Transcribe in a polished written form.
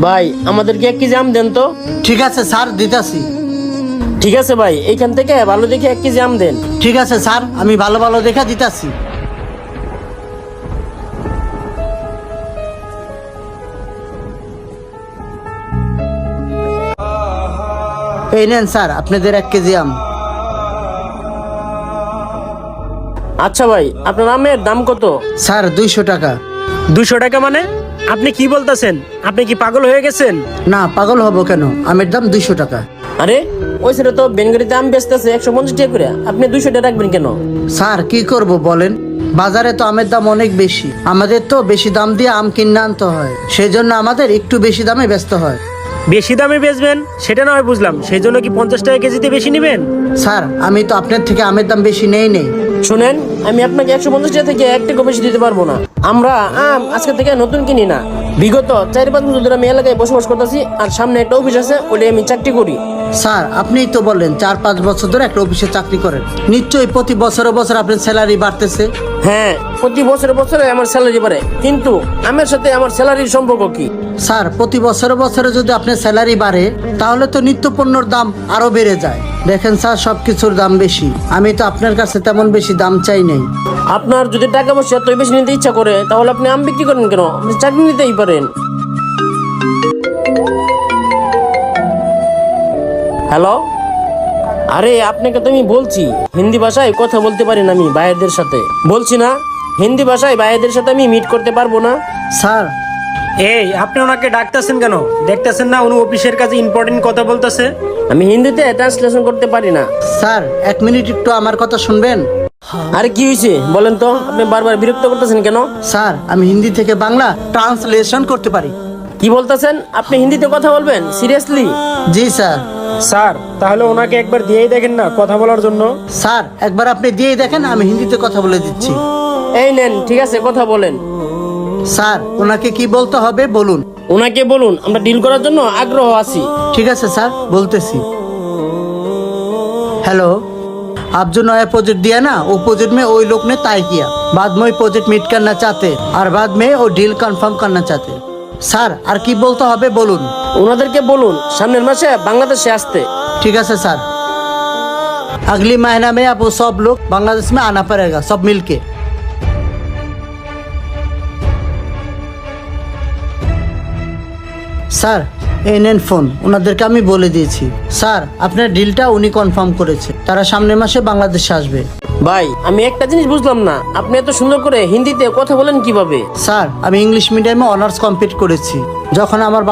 ভাই আমাদেরকে 1 কেজি আম দেন তো। ঠিক আছে স্যার, দিতাছি। ঠিক আছে ভাই, এইখান থেকে ভালো দেখে 1 কেজি আম দেন। ঠিক আছে স্যার, আমি ভালো ভালো দেখা দিতাছি। এই নেন স্যার আপনাদের 1 কেজি আম। আচ্ছা ভাই, আপনার আমের দাম কত? স্যার 200 টাকা। 200 টাকা মানে? আপনি কি বলতেছেন? আপনি কি পাগল হয়ে গেছেন? না, পাগল হব কেন, আমের দাম 200 টাকা। আরে ওই ছেলে তো বেনগাড়িতে আম বেচতেছে 150 টাকা করে, আপনি 200 টাকা রাখবেন কেন? স্যার কি করব বলেন, বাজারে তো আমের দাম অনেক বেশি, আমাদের তো বেশি দাম দিয়ে আম কিনে আনতে হয়, সেই জন্য আমাদের একটু বেশি দামে বেচতে হয়। বেশি দামে বেচবেন সেটা নয় বুঝলাম, সেই জন্য কি 50 টাকা কেজিতে বেশি নেবেন? স্যার আমি তো আপনার থেকে আমের দাম বেশি নেই। শুনেন, আমি আপনাকে 150 টাকা থেকে 1 টাকা বেশি দিতে পারবো না। আমরা আম আজকে থেকে নতুন কিনি না, বিগত 4-5 বছর ধরে আমি এলাকায় বসবাস করতেছি, আর সামনে একটা অফিস আছে, ওটাই আমি চাকরি করি। স্যার আপনিই তো বললেন 4-5 বছর ধরে একটা অফিসে চাকরি করেন, নিশ্চয়ই প্রতি বছরে বছর আপনার স্যালারি বাড়তেছে। হ্যাঁ, প্রতি বছরে বছরে আমার স্যালারি বাড়ে, কিন্তু আমের সাথে আমার স্যালারির সম্পর্ক কি? স্যার প্রতি বছরে বছরে যদি আপনার স্যালারি বাড়ে তাহলে তো নিত্য পণ্যর দাম আরো বেড়ে যায়। দেখেন স্যার, সবকিছুর দাম বেশি, আমি তো আপনার কাছে তেমন বেশি দাম চাই নাই। আপনার যদি টাকা পয়সা এত বেশি নিতে ইচ্ছা করে, তাহলে আপনি আম বিক্রি করেন কেন? আপনি চাকরি নিতেই পারেন। হ্যালো, আরে আপনাকে তো আমি বলছি হিন্দি ভাষায় কথা বলতে পারি না আমি ভাইয়েরদের সাথে, বলছি না হিন্দি ভাষায় ভাইয়েরদের সাথে আমি মিট করতে পারবো না। স্যার এই আপনি ওনাকে ডাকতেছেন কেন? দেখতেছেন না উনি অফিসের কাছে ইম্পর্টেন্ট কথা বলতেছে। আমি হিন্দিতে ট্রান্সলেশন করতে পারি না। স্যার 1 মিনিট একটু আমার কথা শুনবেন। আরে কি হয়েছে বলেন তো, আপনি বারবার বিরক্ত করতেছেন কেন? স্যার আমি হিন্দি থেকে বাংলা ট্রান্সলেশন করতে পারি। কি বলতেছেন? আপনি হিন্দিতে কথা বলবেন সিরিয়াসলি? জি স্যার। স্যার তাহলে ওনাকে একবার দিয়েই দেখেন না কথা বলার জন্য। স্যার একবার আপনি দিয়েই দেখেন, আমি হিন্দিতে কথা বলে দিচ্ছি। এই নেন, ঠিক আছে, কথা বলেন। স্যার ওনাকে কি বলতে হবে বলুন। ওনাকে বলুন আমরা ডিল করার জন্য আগ্রহ আছি। ठीक है सर, बोलते सी। हेलो, आप जो नया प्रोजेक्ट दिया ना, वो प्रोजेक्ट में वही लोग ने तय किया, बाद में वही प्रोजेक्ट मीट करना चाहते और बाद में वो डील कंफर्म करना चाहते। सर আর কি বলতে হবে বলুন। ওনাদেরকে বলুন সামনের মাসে বাংলাদেশে আসতে। ठीक है सर, अगली महीना में आप वो सब लोग बांग्लादेश में आना पड़ेगा, सब मिलके। স্যার এই নেন ফোন, ওনাদেরকে আমি বলে দিয়েছি। স্যার আপনার ডিলটা উনি কনফার্ম করেছে, তারা সামনের মাসে বাংলাদেশে আসবে। ভাই আমি একটা জিনিস বুঝলাম না, আপনি এত সুন্দর করে হিন্দিতে কথা বলেন কিভাবে? স্যার আমি ইংলিশ মিডিয়ামে অনার্স কমপ্লিট করেছি, যখন আমার বাবা